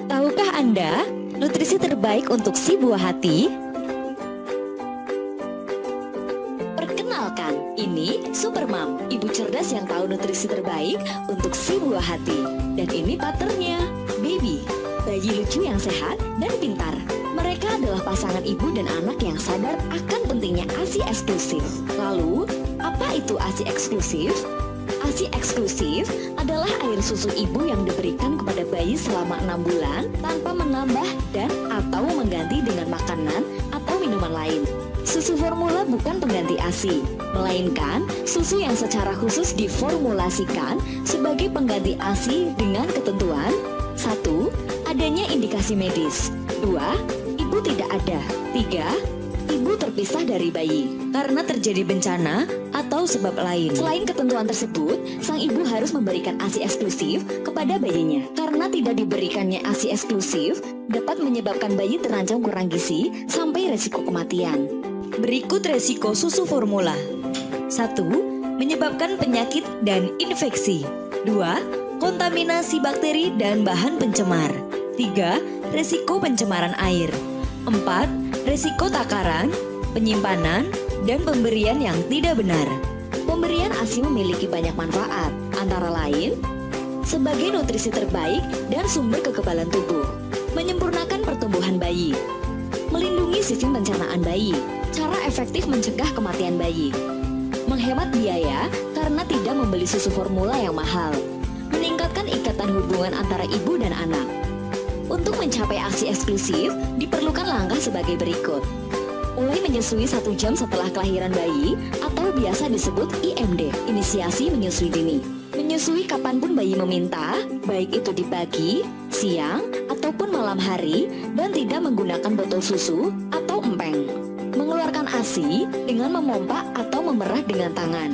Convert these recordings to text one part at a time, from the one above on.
Tahukah Anda nutrisi terbaik untuk si buah hati? Perkenalkan, ini Supermom, ibu cerdas yang tahu nutrisi terbaik untuk si buah hati. Dan ini partnernya, Baby, bayi lucu yang sehat dan pintar. Mereka adalah pasangan ibu dan anak yang sadar akan pentingnya ASI eksklusif. Lalu, apa itu ASI eksklusif? ASI eksklusif adalah air susu ibu yang diberikan kepada bayi selama 6 bulan tanpa menambah dan atau mengganti dengan makanan atau minuman lain. Susu formula bukan pengganti ASI, melainkan susu yang secara khusus diformulasikan sebagai pengganti ASI dengan ketentuan: 1. Adanya indikasi medis. 2. Ibu tidak ada. 3. Ibu terpisah dari bayi karena terjadi bencana atau sebab lain. Selain ketentuan tersebut, sang ibu harus memberikan ASI eksklusif kepada bayinya. Karena tidak diberikannya ASI eksklusif dapat menyebabkan bayi terancam kurang gizi sampai resiko kematian. Berikut resiko susu formula. 1. Menyebabkan penyakit dan infeksi. 2. Kontaminasi bakteri dan bahan pencemar. 3. Resiko pencemaran air. 4. Resiko takaran, penyimpanan, dan pemberian yang tidak benar. Pemberian ASI memiliki banyak manfaat, antara lain sebagai nutrisi terbaik dan sumber kekebalan tubuh, menyempurnakan pertumbuhan bayi, melindungi sistem pencernaan bayi, cara efektif mencegah kematian bayi, menghemat biaya karena tidak membeli susu formula yang mahal, meningkatkan ikatan hubungan antara ibu dan anak. Untuk mencapai ASI eksklusif, diperlukan langkah sebagai berikut. Mulai menyusui 1 jam setelah kelahiran bayi atau biasa disebut IMD, inisiasi menyusui dini. Menyusui kapanpun bayi meminta, baik itu di pagi, siang, ataupun malam hari, dan tidak menggunakan botol susu atau empeng. Mengeluarkan ASI dengan memompa atau memerah dengan tangan.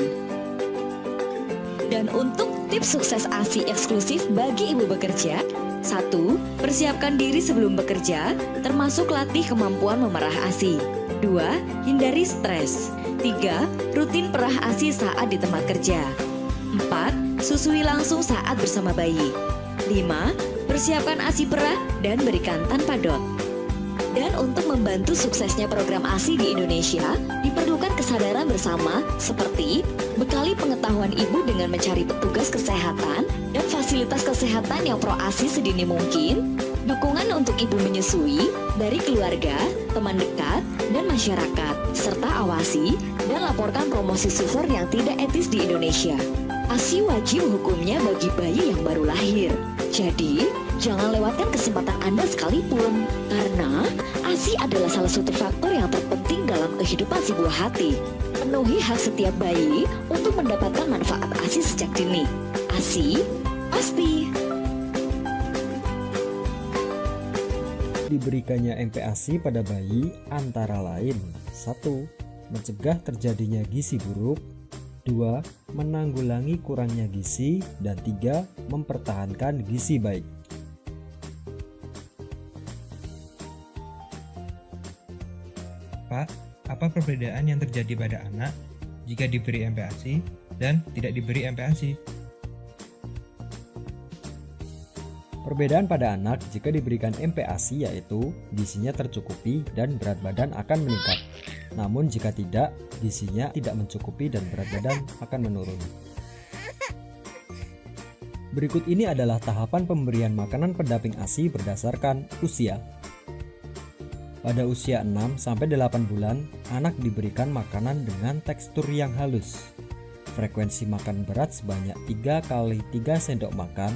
Dan untuk tips sukses ASI eksklusif bagi ibu bekerja: 1. Persiapkan diri sebelum bekerja, termasuk latih kemampuan memerah ASI. 2. Hindari stres. 3. Rutin perah ASI saat di tempat kerja. 4. Susui langsung saat bersama bayi. 5. Persiapkan ASI perah dan berikan tanpa dot. Dan untuk membantu suksesnya program ASI di Indonesia, diperlukan kesadaran bersama seperti bekali pengetahuan ibu dengan mencari petugas kesehatan dan fasilitas kesehatan yang pro ASI sedini mungkin, dukungan untuk ibu menyusui dari keluarga, teman dekat, dan masyarakat, serta awasi dan laporkan promosi sufor yang tidak etis di Indonesia. ASI wajib hukumnya bagi bayi yang baru lahir. Jadi, jangan lewatkan kesempatan Anda sekalipun, karena ASI adalah salah satu faktor yang terpenting dalam kehidupan si buah hati. Penuhi hak setiap bayi untuk mendapatkan manfaat ASI sejak dini. ASI pasti. Diberikannya MPASI pada bayi antara lain: 1. Mencegah terjadinya gizi buruk. 2. Menanggulangi kurangnya gizi. Dan 3. Mempertahankan gizi baik. Pak, apa perbedaan yang terjadi pada anak jika diberi MPASI dan tidak diberi MPASI? Perbedaan pada anak jika diberikan MPASI yaitu gizinya tercukupi dan berat badan akan meningkat. Namun jika tidak, gizinya tidak mencukupi dan berat badan akan menurun. Berikut ini adalah tahapan pemberian makanan pendamping ASI berdasarkan usia. Pada usia 6-8 bulan, anak diberikan makanan dengan tekstur yang halus. Frekuensi makan berat sebanyak 3 kali 3 sendok makan,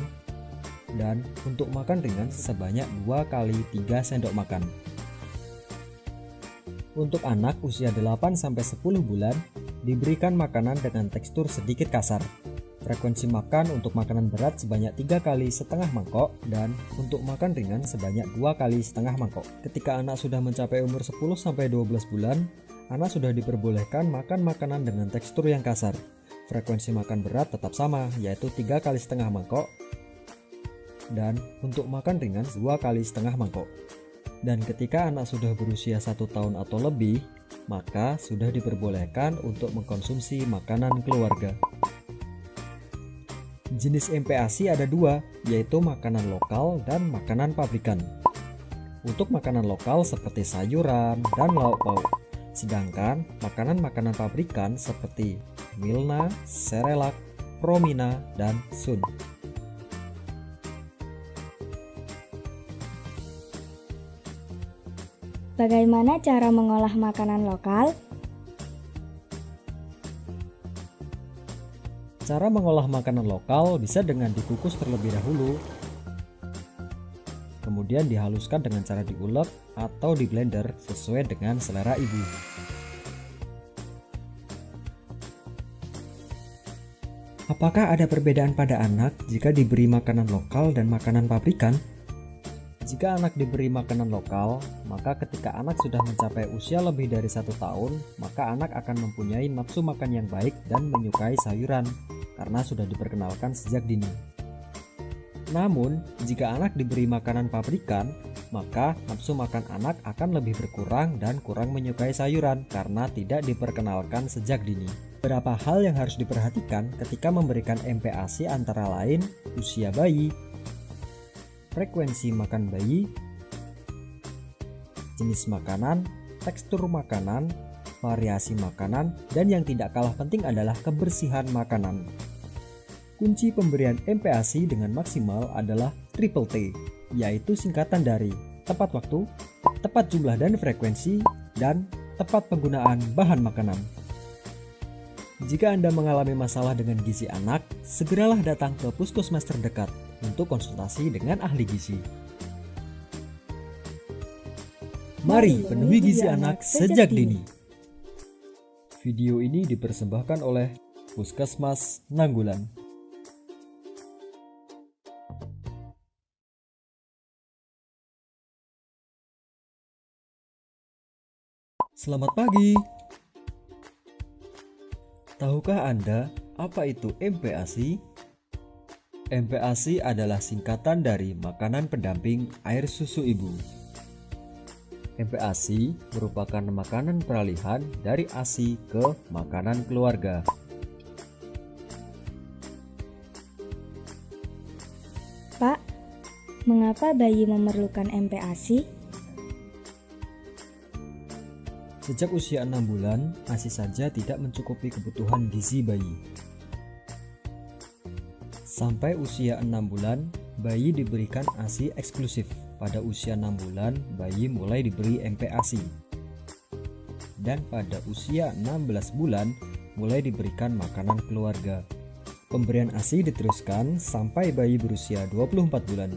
dan untuk makan ringan sebanyak 2 kali 3 sendok makan. Untuk anak usia 8-10 bulan, diberikan makanan dengan tekstur sedikit kasar. Frekuensi makan untuk makanan berat sebanyak 3 kali setengah mangkok, dan untuk makan ringan sebanyak 2 kali setengah mangkok. Ketika anak sudah mencapai umur 10-12 bulan, anak sudah diperbolehkan makan makanan dengan tekstur yang kasar. Frekuensi makan berat tetap sama, yaitu 3 kali setengah mangkok, dan untuk makan ringan 2 kali setengah mangkok. Dan ketika anak sudah berusia 1 tahun atau lebih, maka sudah diperbolehkan untuk mengkonsumsi makanan keluarga. Jenis MPASI ada dua, yaitu makanan lokal dan makanan pabrikan. Untuk makanan lokal seperti sayuran dan lauk pauk. Sedangkan makanan-makanan pabrikan seperti Milna, Cerelac, Promina, dan Sun. Bagaimana cara mengolah makanan lokal? Cara mengolah makanan lokal bisa dengan dikukus terlebih dahulu, kemudian dihaluskan dengan cara diulek atau di blender sesuai dengan selera ibu. Apakah ada perbedaan pada anak jika diberi makanan lokal dan makanan pabrikan? Jika anak diberi makanan lokal, maka ketika anak sudah mencapai usia lebih dari 1 tahun, maka anak akan mempunyai nafsu makan yang baik dan menyukai sayuran, karena sudah diperkenalkan sejak dini. Namun, jika anak diberi makanan pabrikan, maka nafsu makan anak akan lebih berkurang dan kurang menyukai sayuran karena tidak diperkenalkan sejak dini. Beberapa hal yang harus diperhatikan ketika memberikan MPASI antara lain usia bayi, frekuensi makan bayi, jenis makanan, tekstur makanan, variasi makanan, dan yang tidak kalah penting adalah kebersihan makanan. Kunci pemberian MPASI dengan maksimal adalah triple T, yaitu singkatan dari tepat waktu, tepat jumlah dan frekuensi, dan tepat penggunaan bahan makanan. Jika Anda mengalami masalah dengan gizi anak, segeralah datang ke puskesmas terdekat untuk konsultasi dengan ahli gizi. Mari penuhi gizi anak sejak dini. Video ini dipersembahkan oleh Puskesmas Nanggulan. Selamat pagi. Tahukah Anda apa itu MPASI? MPASI adalah singkatan dari makanan pendamping air susu ibu. MPASI merupakan makanan peralihan dari ASI ke makanan keluarga. Pak, mengapa bayi memerlukan MPASI? Sejak usia 6 bulan, ASI saja tidak mencukupi kebutuhan gizi bayi. Sampai usia 6 bulan, bayi diberikan ASI eksklusif. Pada usia 6 bulan, bayi mulai diberi MPASI. Dan pada usia 16 bulan, mulai diberikan makanan keluarga. Pemberian ASI diteruskan sampai bayi berusia 24 bulan.